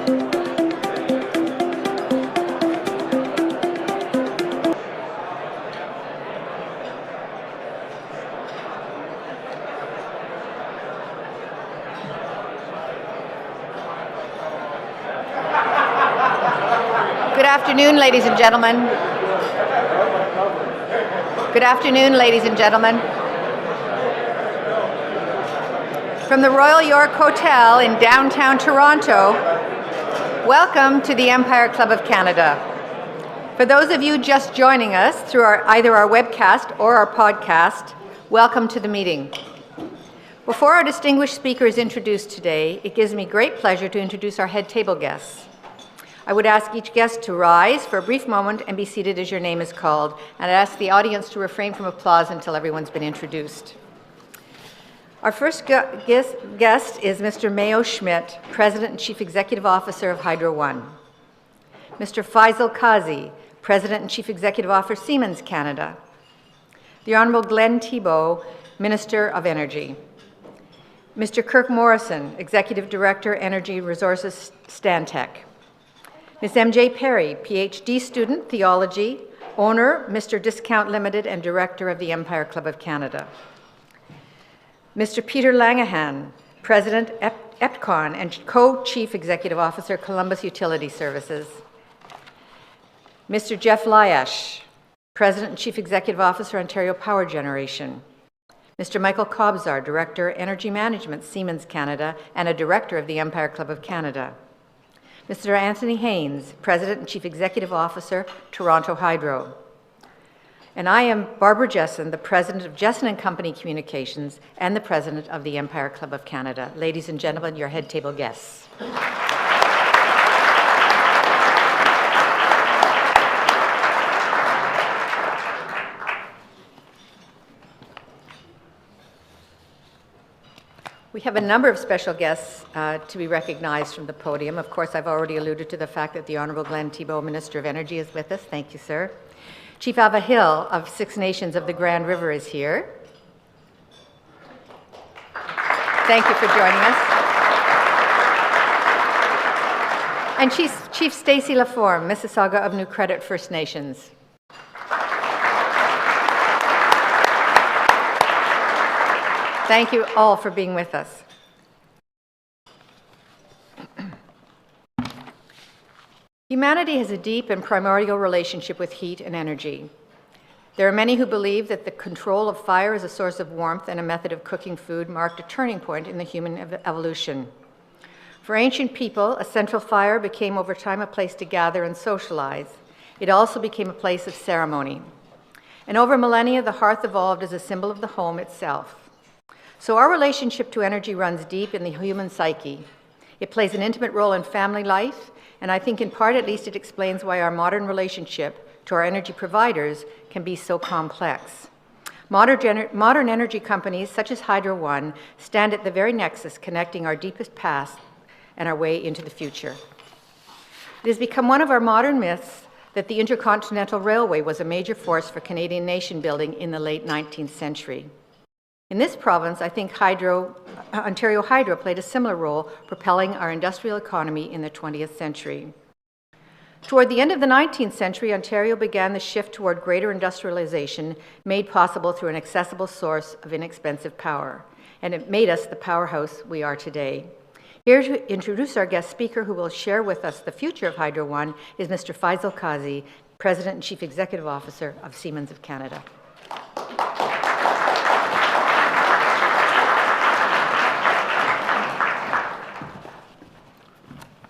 Good afternoon, ladies and gentlemen. Good afternoon, ladies and gentlemen. From the Royal York Hotel in downtown Toronto, welcome to the Empire Club of Canada. For those of you just joining us through either our webcast or our podcast, welcome to the meeting. Before our distinguished speaker is introduced today, it gives me great pleasure to introduce our head table guests. I would ask each guest to rise for a brief moment and be seated as your name is called, and I'd ask the audience to refrain from applause until everyone's been introduced. Our first guest is Mr. Mayo Schmidt, President and Chief Executive Officer of Hydro One. Mr. Faisal Qazi, President and Chief Executive Officer, Siemens Canada. The Honourable Glenn Thibeault, Minister of Energy. Mr. Kirk Morrison, Executive Director, Energy Resources, Stantec. Ms. M.J. Perry, PhD student, Theology, owner, Mr. Discount Limited, and Director of the Empire Club of Canada. Mr. Peter Langahan, President, EPCON, and Co-Chief Executive Officer, Columbus Utility Services. Mr. Jeff Lyash, President and Chief Executive Officer, Ontario Power Generation. Mr. Michael Kobzar, Director, Energy Management, Siemens Canada, and a Director of the Empire Club of Canada. Mr. Anthony Haynes, President and Chief Executive Officer, Toronto Hydro. And I am Barbara Jessen, the President of Jessen & Company Communications and the President of the Empire Club of Canada. Ladies and gentlemen, your head table guests. We have a number of special guests to be recognized from the podium. Of course, I've already alluded to the fact that the Honourable Glenn Thibeault, Minister of Energy, is with us. Thank you, sir. Chief Ava Hill of Six Nations of the Grand River is here. Thank you for joining us. And Chief Stacey Laforme, Mississauga of New Credit First Nations. Thank you all for being with us. Humanity has a deep and primordial relationship with heat and energy. There are many who believe that the control of fire as a source of warmth and a method of cooking food marked a turning point in the human evolution. For ancient people, a central fire became over time a place to gather and socialize. It also became a place of ceremony. And over millennia, the hearth evolved as a symbol of the home itself. So our relationship to energy runs deep in the human psyche. It plays an intimate role in family life, and I think in part at least it explains why our modern relationship to our energy providers can be so complex. Modern energy companies such as Hydro One stand at the very nexus connecting our deepest past and our way into the future. It has become one of our modern myths that the Intercontinental Railway was a major force for Canadian nation building in the late 19th century. In this province, I think Ontario Hydro played a similar role, propelling our industrial economy in the 20th century. Toward the end of the 19th century, Ontario began the shift toward greater industrialization, made possible through an accessible source of inexpensive power, and it made us the powerhouse we are today. Here to introduce our guest speaker who will share with us the future of Hydro One is Mr. Faisal Qazi, President and Chief Executive Officer of Siemens of Canada.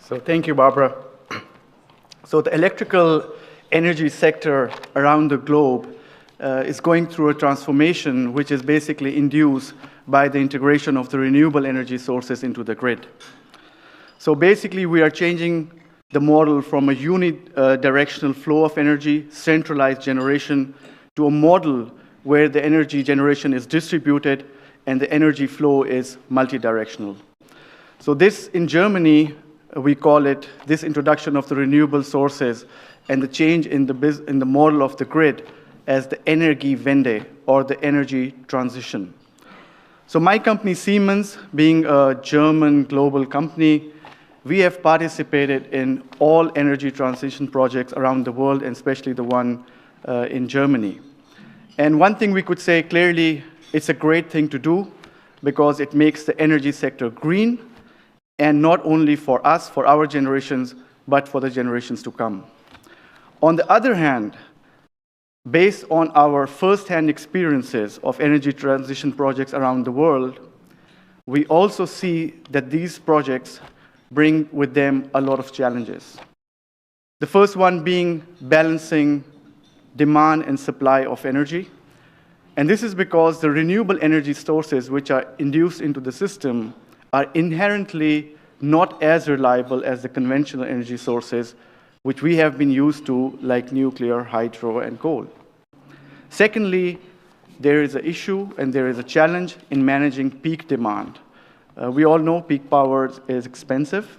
So thank you, Barbara. So the electrical energy sector around the globe is going through a transformation which is basically induced by the integration of the renewable energy sources into the grid. So basically we are changing the model from a unidirectional flow of energy, centralized generation, to a model where the energy generation is distributed and the energy flow is multidirectional. So this in Germany, we call it this introduction of the renewable sources and the change in the model of the grid as the Energiewende, or the energy transition. So my company Siemens, being a German global company, we have participated in all energy transition projects around the world, and especially the one in Germany. And one thing we could say clearly, it's a great thing to do because it makes the energy sector green, and not only for us, for our generations, but for the generations to come. On the other hand, based on our first-hand experiences of energy transition projects around the world, we also see that these projects bring with them a lot of challenges. The first one being balancing demand and supply of energy. And this is because the renewable energy sources which are induced into the system are inherently not as reliable as the conventional energy sources which we have been used to, like nuclear, hydro, and coal. Secondly, there is an issue and there is a challenge in managing peak demand. We all know peak power is expensive,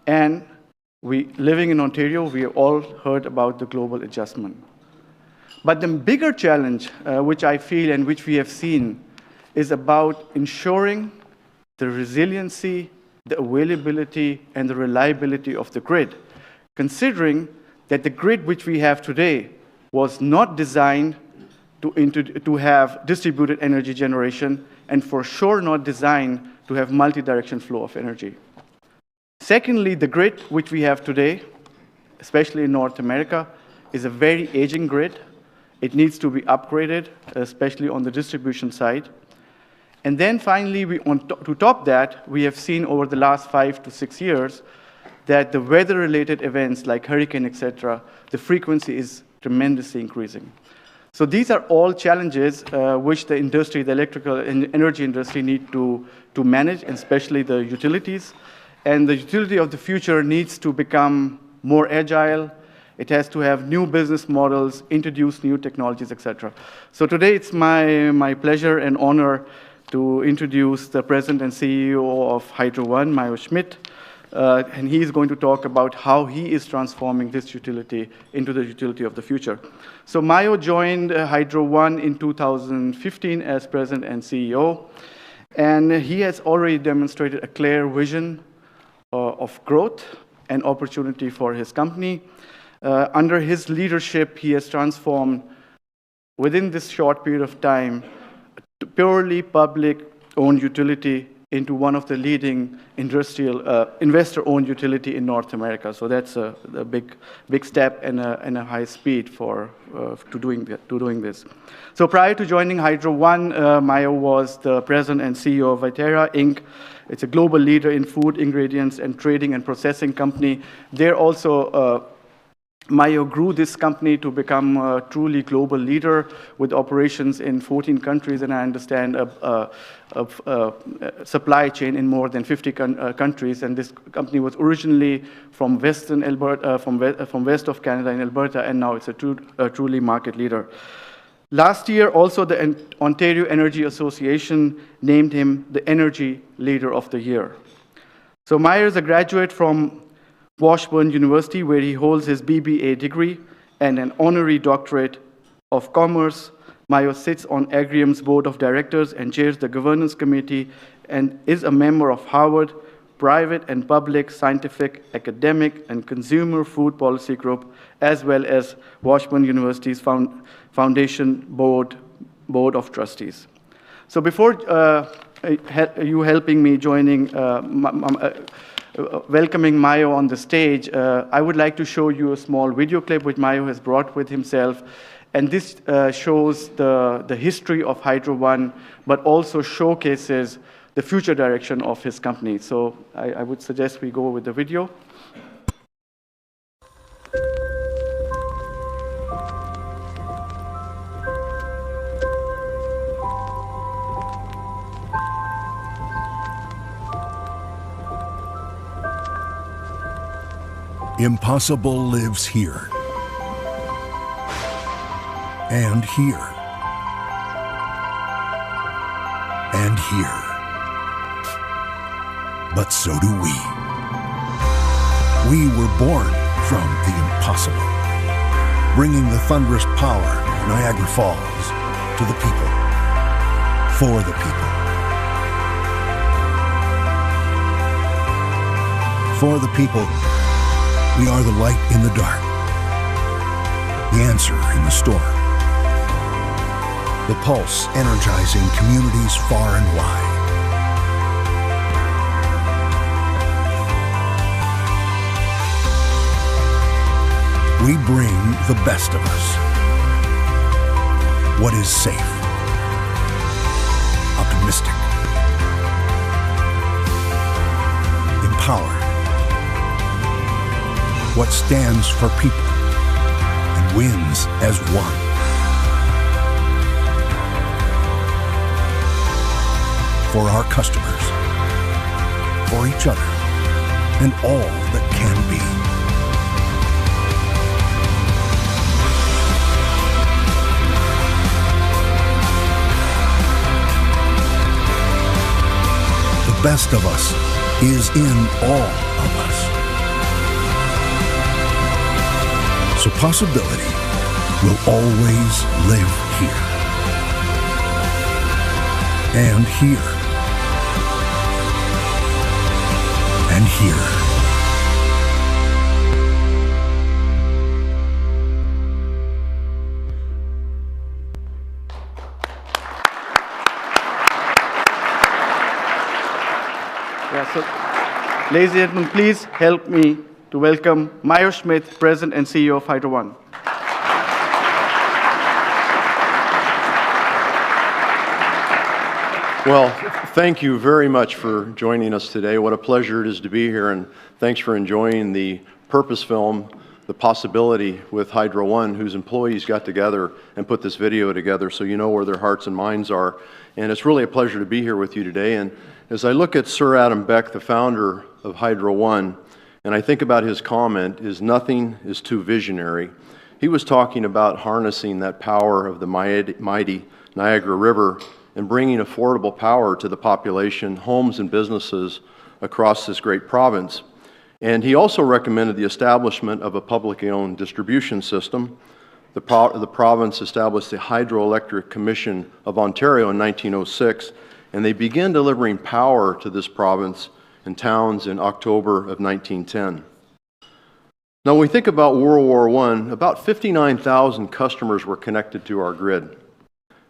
and living in Ontario, we have all heard about the global adjustment. But the bigger challenge, which I feel and which we have seen, is about ensuring the resiliency, the availability, and the reliability of the grid, considering that the grid which we have today was not designed to have distributed energy generation, and for sure not designed to have multi-direction flow of energy. Secondly, the grid which we have today, especially in North America, is a very aging grid. It needs to be upgraded, especially on the distribution side. And then finally, to top that, we have seen over the last 5 to 6 years that the weather-related events like hurricane, etc., the frequency is tremendously increasing. So these are all challenges which the industry, the electrical and energy industry, need to manage, and especially the utilities. And the utility of the future needs to become more agile. It has to have new business models, introduce new technologies, etc. So today it's my pleasure and honor to introduce the President and CEO of Hydro One, Mayo Schmidt. And he is going to talk about how he is transforming this utility into the utility of the future. So Mayo joined Hydro One in 2015 as President and CEO. And he has already demonstrated a clear vision of growth and opportunity for his company. Under his leadership, he has transformed, within this short period of time, a purely public-owned utility into one of the leading industrial investor-owned utility in North America. So that's a big step and a high speed to doing this. So prior to joining Hydro One, Mayo was the president and CEO of Viterra, Inc. It's a global leader in food ingredients and trading and processing company. There also Mayo grew this company to become a truly global leader with operations in 14 countries, and I understand a supply chain in more than 50 countries. And this company was originally from Western Alberta, from west of Canada in Alberta, and now it's a truly market leader. Last year, also the Ontario Energy Association named him the Energy Leader of the Year. So Mayo is a graduate from Washburn University, where he holds his B.B.A. degree and an Honorary Doctorate of Commerce. Mayo sits on Agrium's board of directors and chairs the governance committee, and is a member of Harvard private and public scientific, academic, and consumer food policy group, as well as Washburn University's foundation board of trustees. So before you helping me welcoming Mayo on the stage, I would like to show you a small video clip which Mayo has brought with himself. And this shows the history of Hydro One, but also showcases the future direction of his company. So I would suggest we go with the video. Impossible lives here and here and here. But so do we. We were born from the impossible, bringing the thunderous power of Niagara Falls to the people, for the people. For the people, we are the light in the dark, the answer in the storm, the pulse energizing communities far and wide. We bring the best of us. What is safe, optimistic, empowered, what stands for people and wins as one. For our customers, for each other, and all that can be. The best of us is in all of us. So possibility will always live here. And here. And here. Ladies and gentlemen, please help me to welcome Mayo Schmidt, President and CEO of Hydro One. Well, thank you very much for joining us today. What a pleasure it is to be here, and thanks for enjoying the purpose film, The Possibility, with Hydro One, whose employees got together and put this video together so you know where their hearts and minds are. And it's really a pleasure to be here with you today. And as I look at Sir Adam Beck, the founder of Hydro One, and I think about his comment, is nothing is too visionary. He was talking about harnessing that power of the mighty Niagara River and bringing affordable power to the population, homes and businesses across this great province. And he also recommended the establishment of a publicly owned distribution system. The province established the Hydroelectric Commission of Ontario in 1906, and they began delivering power to this province and towns in October of 1910. Now, when we think about World War I, about 59,000 customers were connected to our grid.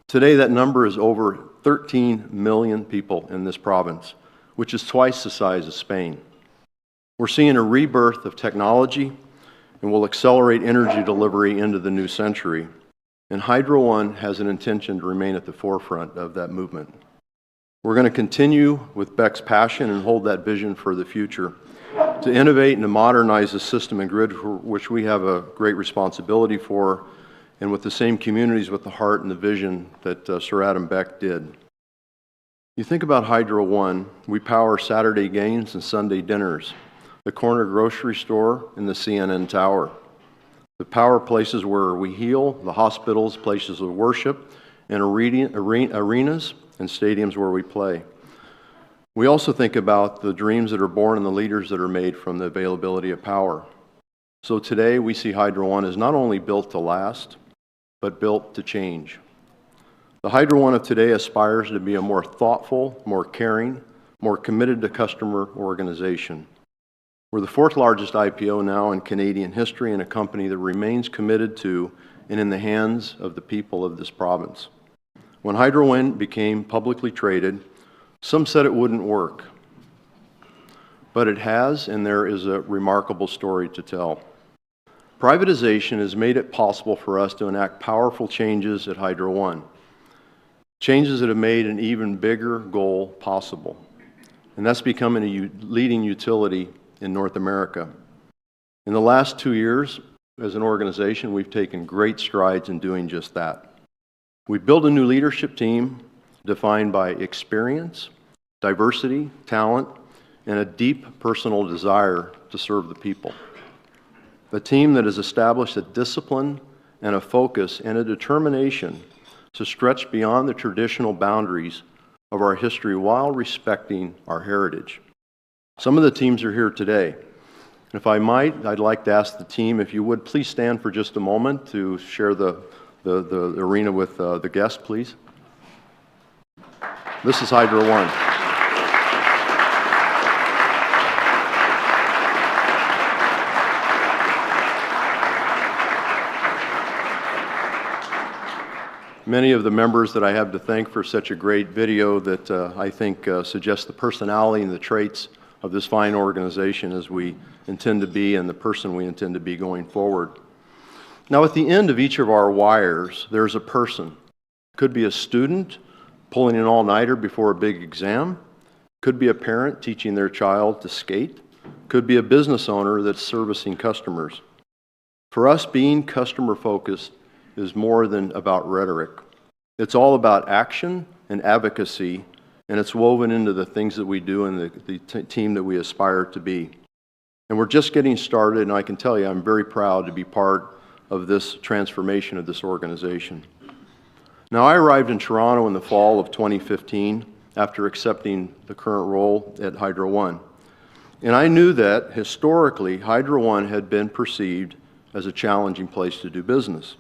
Today, that number is over 13 million people in this province, which is twice the size of Spain. We're seeing a rebirth of technology, and will accelerate energy delivery into the new century. And Hydro One has an intention to remain at the forefront of that movement. We're going to continue with Beck's passion and hold that vision for the future, to innovate and to modernize the system and grid, for which we have a great responsibility for, and with the same communities with the heart and the vision that Sir Adam Beck did. You think about Hydro One, we power Saturday games and Sunday dinners, the corner grocery store and the CNN Tower, the power places where we heal, the hospitals, places of worship, and arenas and stadiums where we play. We also think about the dreams that are born and the leaders that are made from the availability of power. So today we see Hydro One as not only built to last, but built to change. The Hydro One of today aspires to be a more thoughtful, more caring, more committed to customer organization. We're the fourth largest IPO now in Canadian history, and a company that remains committed to and in the hands of the people of this province. When Hydro One became publicly traded, some said it wouldn't work. But it has, and there is a remarkable story to tell. Privatization has made it possible for us to enact powerful changes at Hydro One. Changes that have made an even bigger goal possible. And that's becoming a leading utility in North America. In the last 2 years, as an organization, we've taken great strides in doing just that. We built a new leadership team defined by experience, diversity, talent, and a deep personal desire to serve the people. A team that has established a discipline and a focus and a determination to stretch beyond the traditional boundaries of our history while respecting our heritage. Some of the teams are here today. If I might, I'd like to ask the team, if you would please stand for just a moment to share the arena with the guests, please. This is Hydro One. many of the members that I have to thank for such a great video that I think suggests the personality and the traits of this fine organization as we intend to be and the person we intend to be going forward. Now, at the end of each of our wires, there's a person. Could be a student pulling an all-nighter before a big exam. Could be a parent teaching their child to skate. Could be a business owner that's servicing customers. For us, being customer-focused is more than about rhetoric. It's all about action and advocacy, and it's woven into the things that we do and the team that we aspire to be. And we're just getting started, and I can tell you I'm very proud to be part of this transformation of this organization. Now, I arrived in Toronto in the fall of 2015 after accepting the current role at Hydro One. And I knew that, historically, Hydro One had been perceived as a challenging place to do business.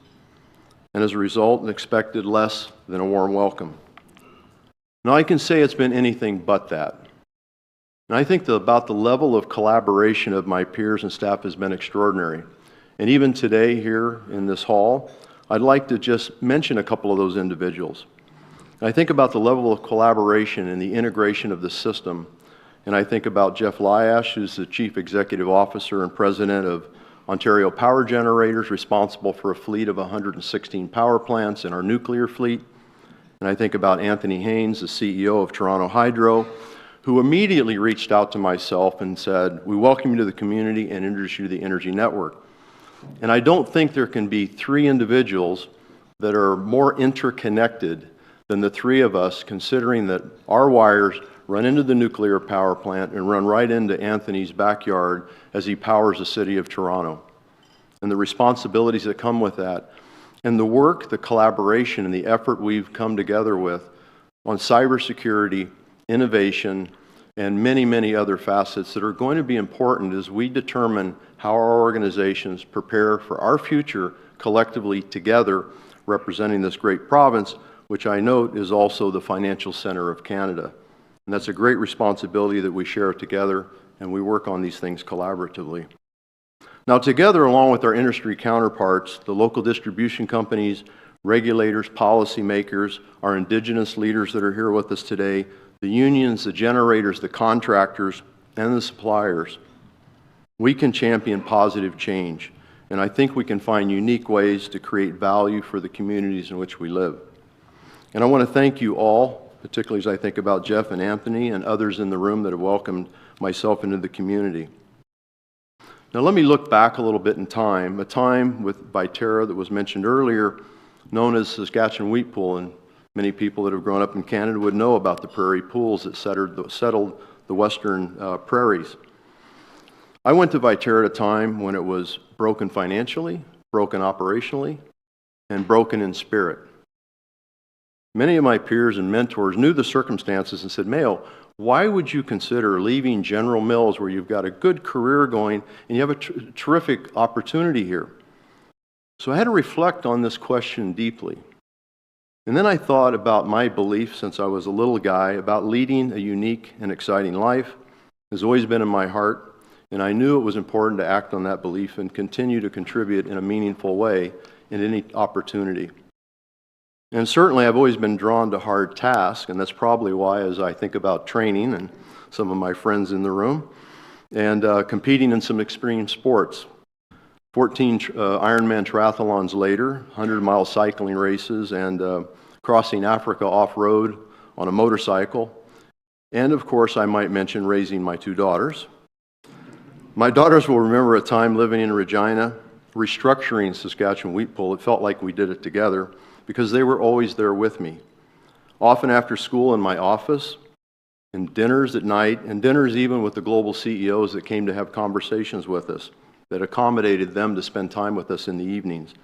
And as a result, expected less than a warm welcome. Now, I can say it's been anything but that. And I think about the level of collaboration of my peers and staff has been extraordinary. And even today here in this hall, I'd like to just mention a couple of those individuals. I think about the level of collaboration and the integration of the system. And I think about Jeff Lyash, who's the Chief Executive Officer and President of Ontario Power Generators, responsible for a fleet of 116 power plants in our nuclear fleet. And I think about Anthony Haynes, the CEO of Toronto Hydro, who immediately reached out to myself and said, "We welcome you to the community and introduce you to the energy network." And I don't think there can be three individuals that are more interconnected than the three of us, considering that our wires run into the nuclear power plant and run right into Anthony's backyard as he powers the city of Toronto. And the responsibilities that come with that, and the work, the collaboration, and the effort we've come together with on cybersecurity, innovation, and many, many other facets that are going to be important as we determine how our organizations prepare for our future collectively together, representing this great province, which I note is also the financial center of Canada. And that's a great responsibility that we share together, and we work on these things collaboratively. Now, together, along with our industry counterparts, the local distribution companies, regulators, policymakers, our Indigenous leaders that are here with us today, the unions, the generators, the contractors, and the suppliers, we can champion positive change. And I think we can find unique ways to create value for the communities in which we live. And I want to thank you all, particularly as I think about Jeff and Anthony and others in the room that have welcomed myself into the community. Now let me look back a little bit in time, a time with Viterra that was mentioned earlier, known as Saskatchewan Wheat Pool, and many people that have grown up in Canada would know about the prairie pools that settled the western prairies. I went to Viterra at a time when it was broken financially, broken operationally, and broken in spirit. Many of my peers and mentors knew the circumstances and said, "Mayo, why would you consider leaving General Mills where you've got a good career going and you have a terrific opportunity here?" So I had to reflect on this question deeply. And then I thought about my belief since I was a little guy about leading a unique and exciting life. It has always been in my heart, and I knew it was important to act on that belief and continue to contribute in a meaningful way in any opportunity. And certainly I've always been drawn to hard tasks, and that's probably why, as I think about training and some of my friends in the room, and competing in some extreme sports. 14 Ironman triathlons later, 100-mile cycling races, and crossing Africa off-road on a motorcycle. And of course, I might mention raising my two daughters. My daughters will remember a time living in Regina, restructuring Saskatchewan Wheat Pool. It felt like we did it together because they were always there with me. Often after school in my office, and dinners at night, and dinners even with the global CEOs that came to have conversations with us, that accommodated them to spend time with us in the evenings.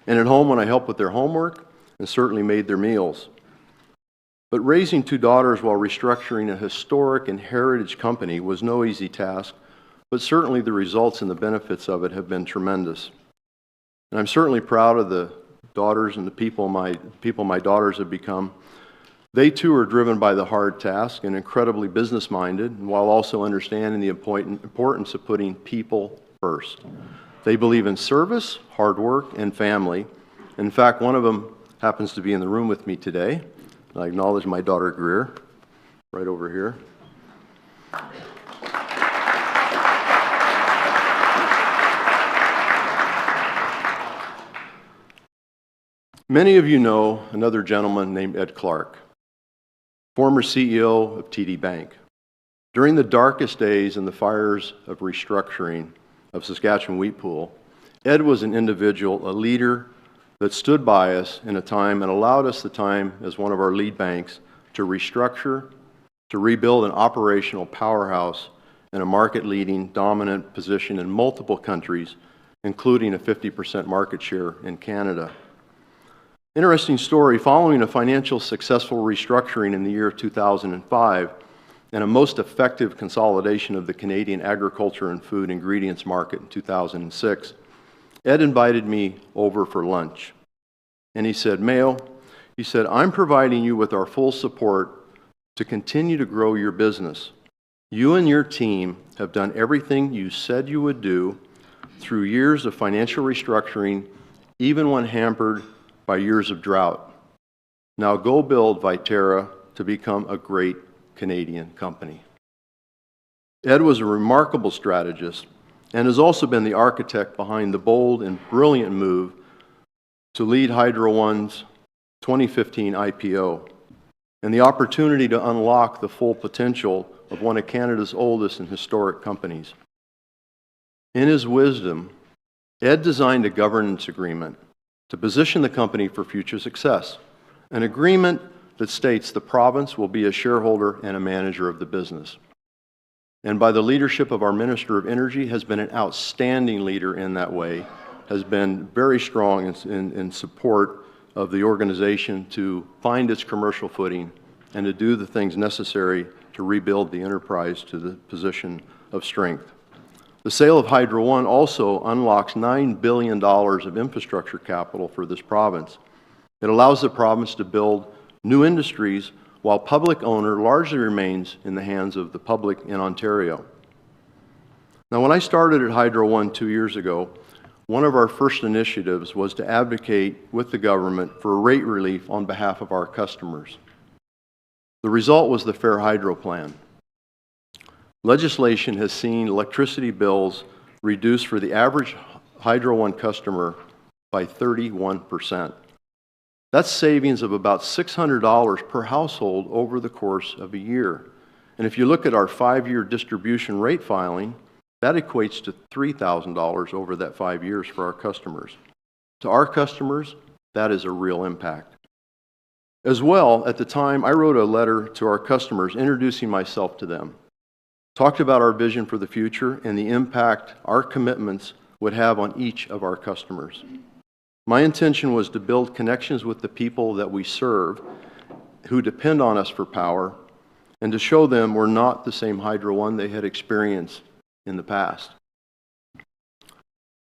And at home when I helped with their homework, and certainly made their meals. But raising two daughters while restructuring a historic and heritage company was no easy task, but certainly the results and the benefits of it have been tremendous. And I'm certainly proud of the daughters and the people my daughters have become. They too are driven by the hard task and incredibly business-minded, while also understanding the importance of putting people first. They believe in service, hard work, and family. In fact, one of them happens to be in the room with me today. I acknowledge my daughter Greer, right over here. Many of you know another gentleman named Ed Clark, former CEO of TD Bank. During the darkest days and the fires of restructuring of Saskatchewan Wheat Pool, Ed was an individual, a leader that stood by us in a time and allowed us the time as one of our lead banks to restructure, to rebuild an operational powerhouse and a market-leading dominant position in multiple countries, including a 50% market share in Canada. Interesting story, following a financial successful restructuring in the year of 2005 and a most effective consolidation of the Canadian agriculture and food ingredients market in 2006, Ed invited me over for lunch. And he said, Mayo, he said, I'm providing you with our full support to continue to grow your business. You and your team have done everything you said you would do through years of financial restructuring, even when hampered by years of drought. Now go build Viterra to become a great Canadian company. Ed was a remarkable strategist and has also been the architect behind the bold and brilliant move to lead Hydro One's 2015 IPO and the opportunity to unlock the full potential of one of Canada's oldest and historic companies. In his wisdom, Ed designed a governance agreement to position the company for future success, an agreement that states the province will be a shareholder and a manager of the business. And by the leadership of our Minister of Energy, has been an outstanding leader in that way, has been very strong in support of the organization to find its commercial footing and to do the things necessary to rebuild the enterprise to the position of strength. The sale of Hydro One also unlocks $9 billion of infrastructure capital for this province. It allows the province to build new industries while public owner largely remains in the hands of the public in Ontario. Now, when I started at Hydro One 2 years ago, one of our first initiatives was to advocate with the government for rate relief on behalf of our customers. The result was the Fair Hydro Plan. Legislation has seen electricity bills reduced for the average Hydro One customer by 31%. That's savings of about $600 per household over the course of a year. And if you look at our 5-year distribution rate filing, that equates to $3,000 over that 5 years for our customers. To our customers, that is a real impact. As well, at the time, I wrote a letter to our customers introducing myself to them, talked about our vision for the future and the impact our commitments would have on each of our customers. My intention was to build connections with the people that we serve who depend on us for power and to show them we're not the same Hydro One they had experienced in the past.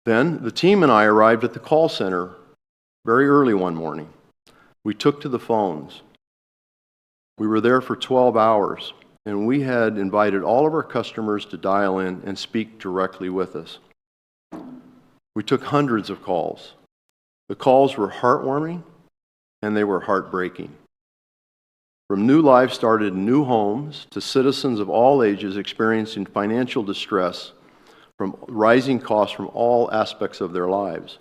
Then the team and I arrived at the call center very early one morning. We took to the phones. We were there for 12 hours, and we had invited all of our customers to dial in and speak directly with us. We took hundreds of calls. The calls were heartwarming, and they were heartbreaking. From new lives started in new homes to citizens of all ages experiencing financial distress from rising costs from all aspects of their lives.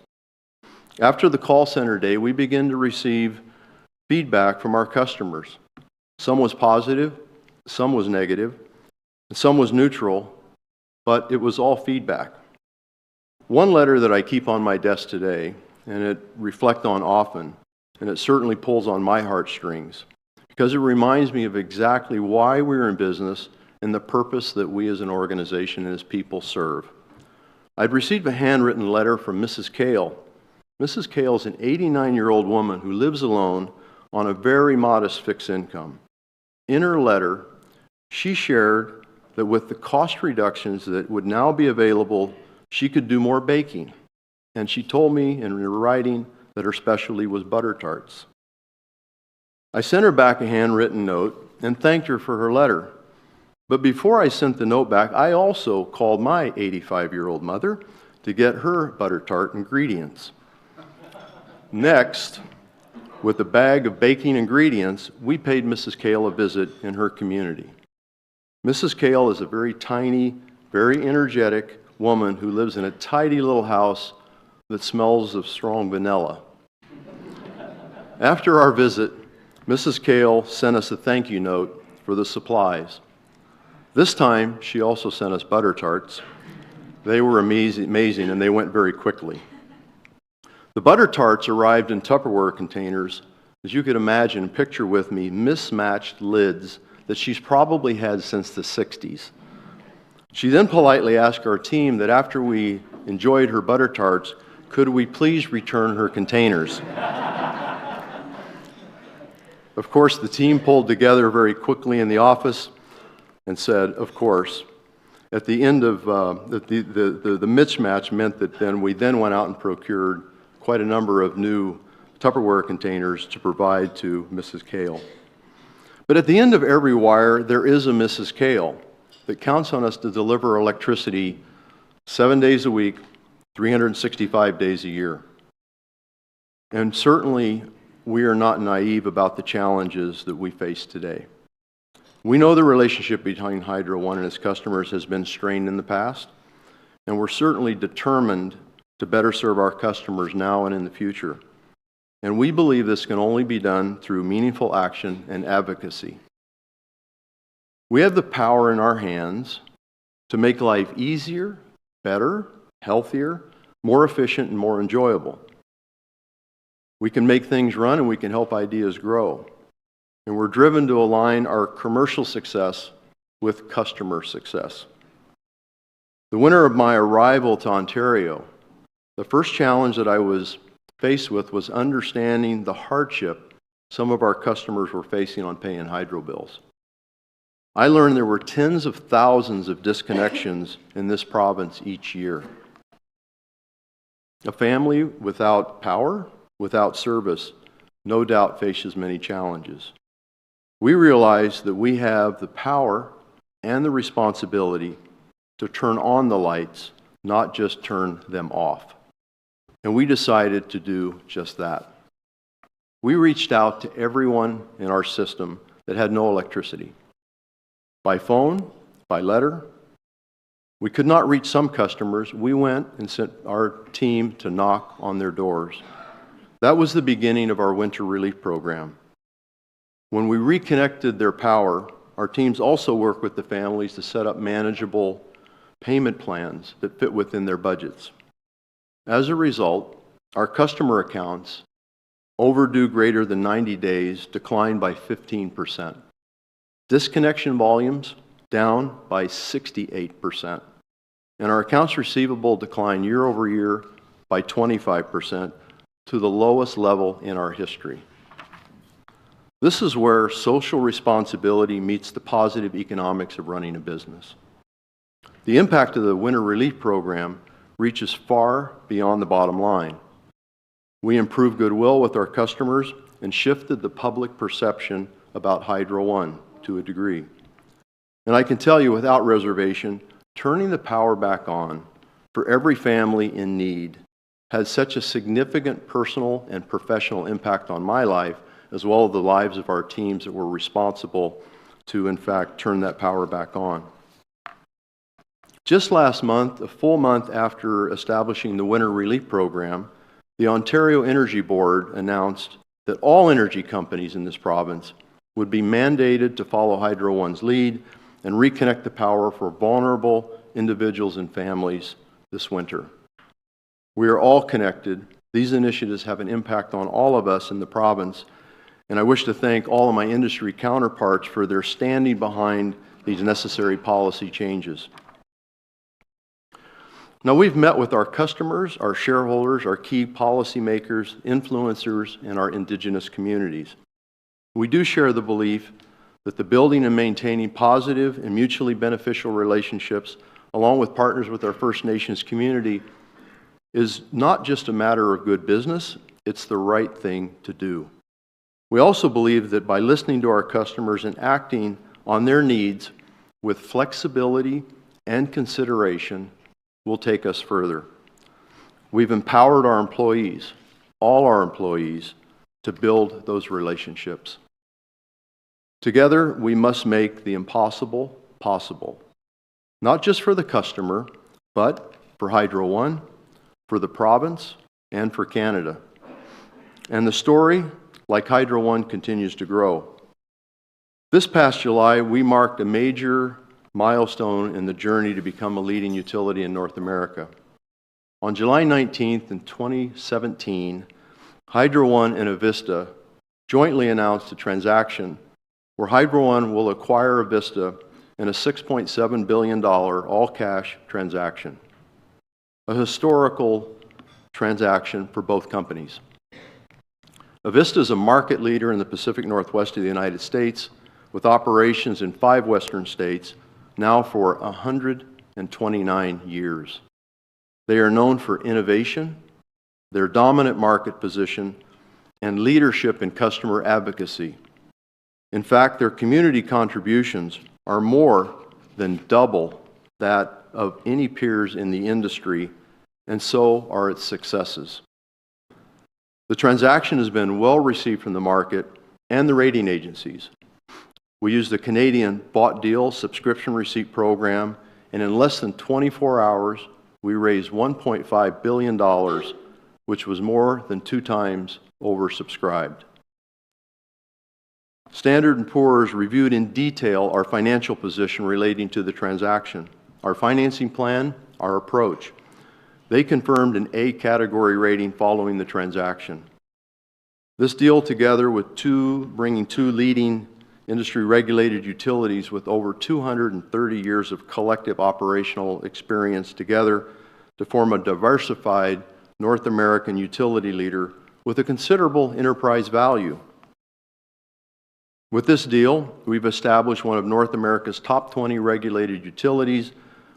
After the call center day, we began to receive feedback from our customers. Some was positive, some was negative, and some was neutral, but it was all feedback. One letter that I keep on my desk today, and it reflect on often, and it certainly pulls on my heartstrings, because it reminds me of exactly why we're in business and the purpose that we as an organization and as people serve. I'd received a handwritten letter from Mrs. Kale. Mrs. Kale is an 89-year-old woman who lives alone on a very modest fixed income. In her letter, she shared that with the cost reductions that would now be available, she could do more baking. And she told me in her writing that her specialty was butter tarts. I sent her back a handwritten note and thanked her for her letter. But before I sent the note back, I also called my 85-year-old mother to get her butter tart ingredients. Next, With a bag of baking ingredients, we paid Mrs. Kale a visit in her community. Mrs. Kale is a very tiny, very energetic woman who lives in a tidy little house that smells of strong vanilla. After our visit, Mrs. Kale sent us a thank you note for the supplies. This time, she also sent us butter tarts. They were amazing, and they went very quickly. The butter tarts arrived in Tupperware containers, as you could imagine, picture with me, mismatched lids that she's probably had since the 60s. She then politely asked our team that after we enjoyed her butter tarts, could we please return her containers? Of course, the team pulled together very quickly in the office and said, of course. At the end of the mismatch meant that we went out and procured quite a number of new Tupperware containers to provide to Mrs. Kale. But at the end of every wire, there is a Mrs. Kale that counts on us to deliver electricity 7 days a week, 365 days a year. And certainly, we are not naive about the challenges that we face today. We know the relationship between Hydro One and its customers has been strained in the past, and we're certainly determined to better serve our customers now and in the future. And we believe this can only be done through meaningful action and advocacy. We have the power in our hands to make life easier, better, healthier, more efficient, and more enjoyable. We can make things run and we can help ideas grow. And we're driven to align our commercial success with customer success. The winter of my arrival to Ontario, the first challenge that I was faced with was understanding the hardship some of our customers were facing on paying hydro bills. I learned there were tens of thousands of disconnections in this province each year. A family without power, without service, no doubt faces many challenges. We realize that we have the power and the responsibility to turn on the lights, not just turn them off. And we decided to do just that. We reached out to everyone in our system that had no electricity. By phone, by letter. We could not reach some customers. We went and sent our team to knock on their doors. That was the beginning of our winter relief program. When we reconnected their power, our teams also worked with the families to set up manageable payment plans that fit within their budgets. As a result, our customer accounts, overdue greater than 90 days, declined by 15%. Disconnection volumes down by 68%. And our accounts receivable declined year over year by 25% to the lowest level in our history. This is where social responsibility meets the positive economics of running a business. The impact of the Winter Relief Program reaches far beyond the bottom line. We improved goodwill with our customers and shifted the public perception about Hydro One to a degree. And I can tell you without reservation, turning the power back on for every family in need has such a significant personal and professional impact on my life, as well as the lives of our teams that were responsible to, in fact, turn that power back on. Just last month, a full month after establishing the Winter Relief Program, the Ontario Energy Board announced that all energy companies in this province would be mandated to follow Hydro One's lead and reconnect the power for vulnerable individuals and families this winter. We are all connected. These initiatives have an impact on all of us in the province, and I wish to thank all of my industry counterparts for their standing behind these necessary policy changes. Now, we've met with our customers, our shareholders, our key policymakers, influencers, and our Indigenous communities. We do share the belief that the building and maintaining positive and mutually beneficial relationships, along with partners with our First Nations community, is not just a matter of good business, it's the right thing to do. We also believe that by listening to our customers and acting on their needs with flexibility and consideration will take us further. We've empowered our employees, all our employees, to build those relationships. Together, we must make the impossible possible, not just for the customer, but for Hydro One, for the province, and for Canada. And the story, like Hydro One, continues to grow. This past July, we marked a major milestone in the journey to become a leading utility in North America. On July 19th in 2017, Hydro One and Avista jointly announced a transaction where Hydro One will acquire Avista in a $6.7 billion all-cash transaction, a historical transaction for both companies. Avista is a market leader in the Pacific Northwest of the United States, with operations in 5 western states, now for 129 years. They are known for innovation, their dominant market position, and leadership in customer advocacy. In fact, their community contributions are more than double that of any peers in the industry, and so are its successes. The transaction has been well received from the market and the rating agencies. We used the Canadian Bought Deal subscription receipt program, and in less than 24 hours, we raised $1.5 billion, which was more than 2 times oversubscribed. Standard & Poor's reviewed in detail our financial position relating to the transaction, our financing plan, our approach. They confirmed an A category rating following the transaction. This deal, together with bringing 2 leading industry-regulated utilities with over 230 years of collective operational experience together to form a diversified North American utility leader with a considerable enterprise value. With this deal, we've established one of North America's top 20 regulated utilities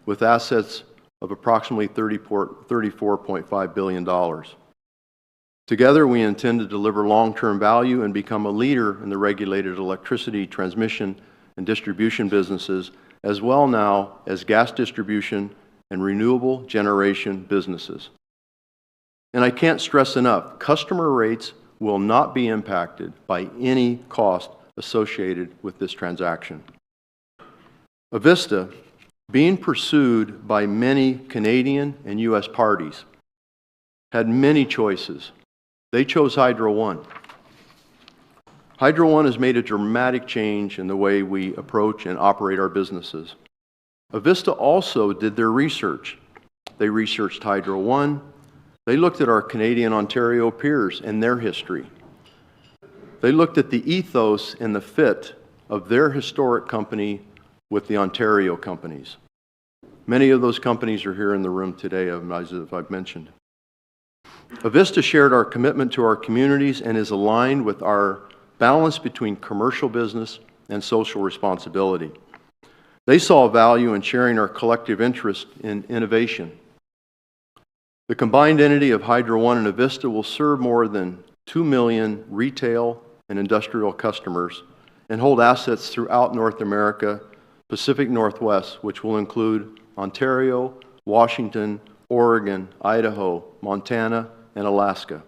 with assets of approximately $34.5 billion. Together, we intend to deliver long-term value and become a leader in the regulated electricity transmission and distribution businesses, as well now as gas distribution and renewable generation businesses. And I can't stress enough, customer rates will not be impacted by any cost associated with this transaction. Avista, being pursued by many Canadian and U.S. parties, had many choices. They chose Hydro One. Hydro One has made a dramatic change in the way we approach and operate our businesses. Avista also did their research. They researched Hydro One. They looked at our Canadian Ontario peers and their history. They looked at the ethos and the fit of their historic company with the Ontario companies. Many of those companies are here in the room today, as I've mentioned. Avista shared our commitment to our communities and is aligned with our balance between commercial business and social responsibility. They saw value in sharing our collective interest in innovation. The combined entity of Hydro One and Avista will serve more than 2 million retail and industrial customers and hold assets throughout North America, Pacific Northwest, which will include Ontario, Washington, Oregon, Idaho, Montana, and Alaska.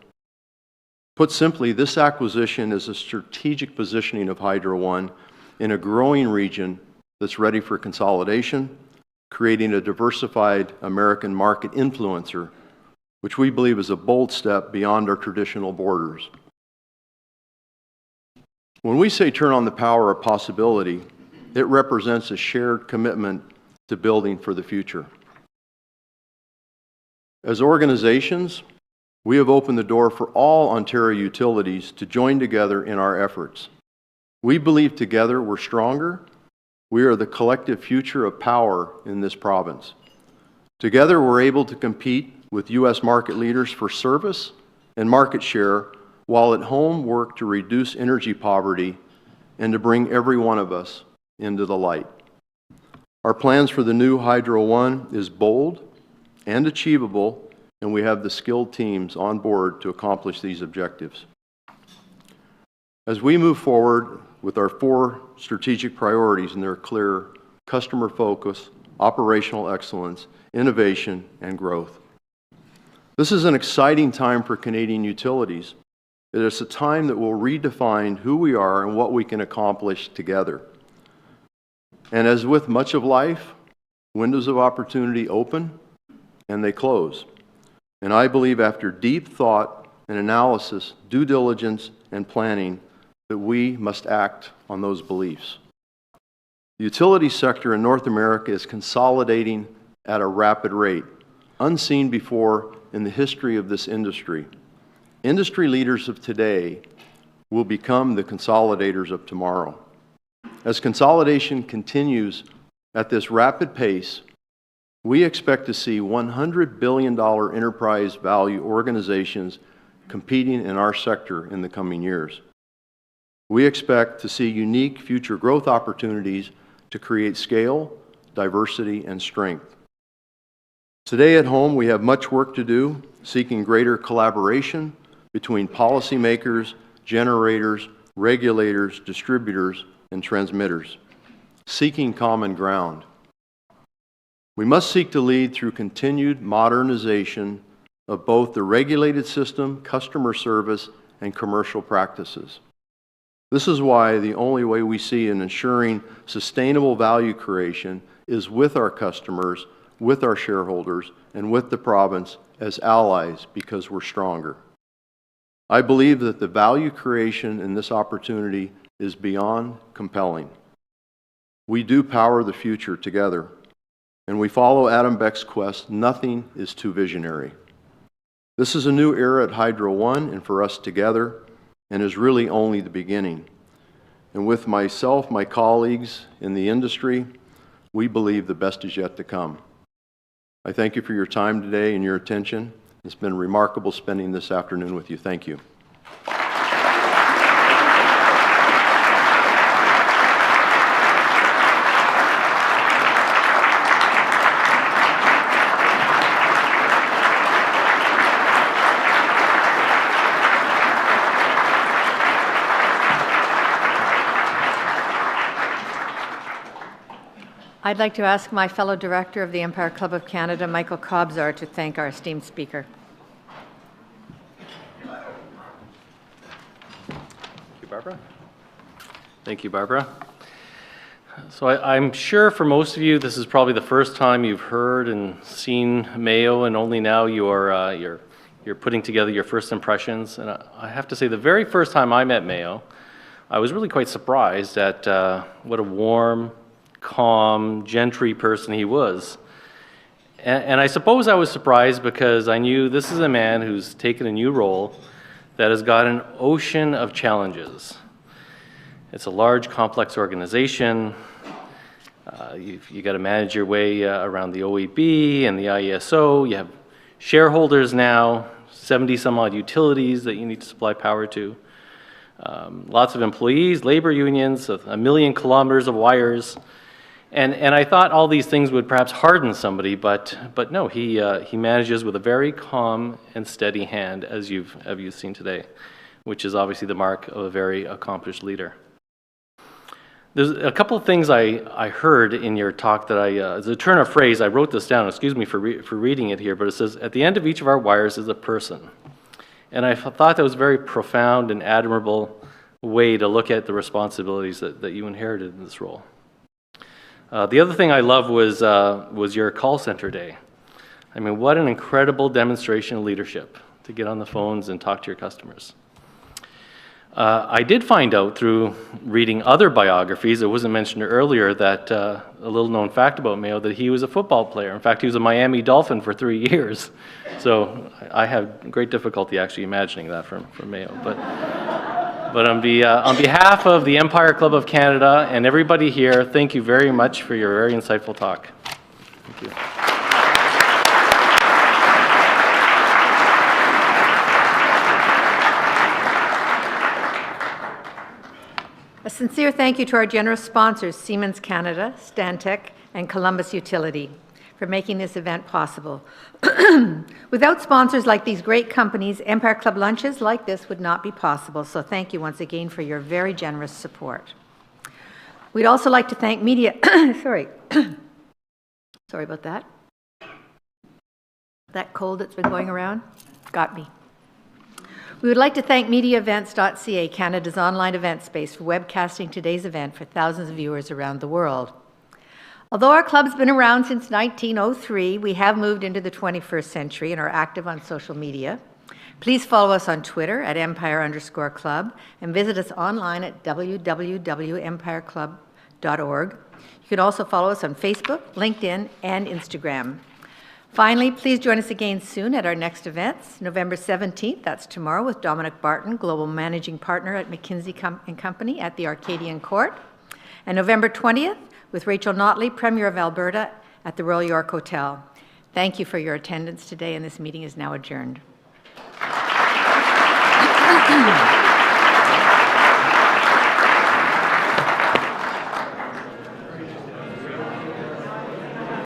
Put simply, this acquisition is a strategic positioning of Hydro One in a growing region that's ready for consolidation, creating a diversified American market influencer, which we believe is a bold step beyond our traditional borders. When we say turn on the power of possibility, it represents a shared commitment to building for the future. As organizations, we have opened the door for all Ontario utilities to join together in our efforts. We believe together we're stronger. We are the collective future of power in this province. Together, we're able to compete with U.S. market leaders for service and market share, while at home work to reduce energy poverty and to bring every one of us into the light. Our plans for the new Hydro One is bold and achievable, and we have the skilled teams on board to accomplish these objectives. As we move forward with our 4 strategic priorities, and they're clear: customer focus, operational excellence, innovation, and growth. This is an exciting time for Canadian utilities. It is a time that will redefine who we are and what we can accomplish together. And as with much of life, windows of opportunity open and they close. And I believe after deep thought and analysis, due diligence and planning, that we must act on those beliefs. The utility sector in North America is consolidating at a rapid rate, unseen before in the history of this industry. Industry leaders of today will become the consolidators of tomorrow. As consolidation continues at this rapid pace, we expect to see $100 billion enterprise value organizations competing in our sector in the coming years. We expect to see unique future growth opportunities to create scale, diversity, and strength. Today at home, we have much work to do, seeking greater collaboration between policymakers, generators, regulators, distributors, and transmitters, seeking common ground. We must seek to lead through continued modernization of both the regulated system, customer service, and commercial practices. This is why the only way we see in ensuring sustainable value creation is with our customers, with our shareholders, and with the province as allies, because we're stronger. I believe that the value creation in this opportunity is beyond compelling. We do power the future together, and we follow Adam Beck's quest, nothing is too visionary. This is a new era at Hydro One and for us together, and is really only the beginning. And with myself, my colleagues in the industry, we believe the best is yet to come. I thank you for your time today and your attention. It's been remarkable spending this afternoon with you. Thank you. I'd like to ask my fellow director of the Empire Club of Canada, Michael Kobzar, to thank our esteemed speaker. Thank you, Barbara. Thank you, Barbara. So I'm sure for most of you, this is probably the first time you've heard and seen Mayo, and only now you're putting together your first impressions. And I have to say, the very first time I met Mayo, I was really quite surprised at what a warm, calm, gentry person he was. And I suppose I was surprised because I knew this is a man who's taken a new role that has got an ocean of challenges. It's a large, complex organization. You got to manage your way around the OEB and the IESO. You have shareholders now, 70 some odd utilities that you need to supply power to. Lots of employees, labor unions, 1 million kilometers of wires. And I thought all these things would perhaps harden somebody, but no, he manages with a very calm and steady hand, as you've seen today, which is obviously the mark of a very accomplished leader. There's a couple of things I heard in your talk that as a turn of phrase, I wrote this down, excuse me for reading it here, but it says, at the end of each of our wires is a person. And I thought that was a very profound and admirable way to look at the responsibilities that you inherited in this role. The other thing I love was your call center day. I mean, what an incredible demonstration of leadership to get on the phones and talk to your customers. I did find out through reading other biographies, it wasn't mentioned earlier, that a little known fact about Mayo, that he was a football player. In fact, he was a Miami Dolphin for 3 years. So I have great difficulty actually imagining that from Mayo. But on behalf of the Empire Club of Canada and everybody here, thank you very much for your very insightful talk. Thank you. A sincere thank you to our generous sponsors, Siemens Canada, Stantec, and Columbus Utility, for making this event possible. Without sponsors like these great companies, Empire Club lunches like this would not be possible, so thank you once again for your very generous support. We'd also like to thank media, sorry about that. That cold that's been going around got me. We would like to thank MediaEvents.ca, Canada's online event space, for webcasting today's event for thousands of viewers around the world. Although our club's been around since 1903, we have moved into the 21st century and are active on social media. Please follow us on Twitter at @empire_club and visit us online at www.empireclub.org. You can also follow us on Facebook, LinkedIn, and Instagram. Finally, please join us again soon at our next events. November 17th, that's tomorrow, with Dominic Barton, Global Managing Partner at McKinsey & Company at the Arcadian Court. And November 20th, with Rachel Notley, Premier of Alberta, at the Royal York Hotel. Thank you for your attendance today, and this meeting is now adjourned.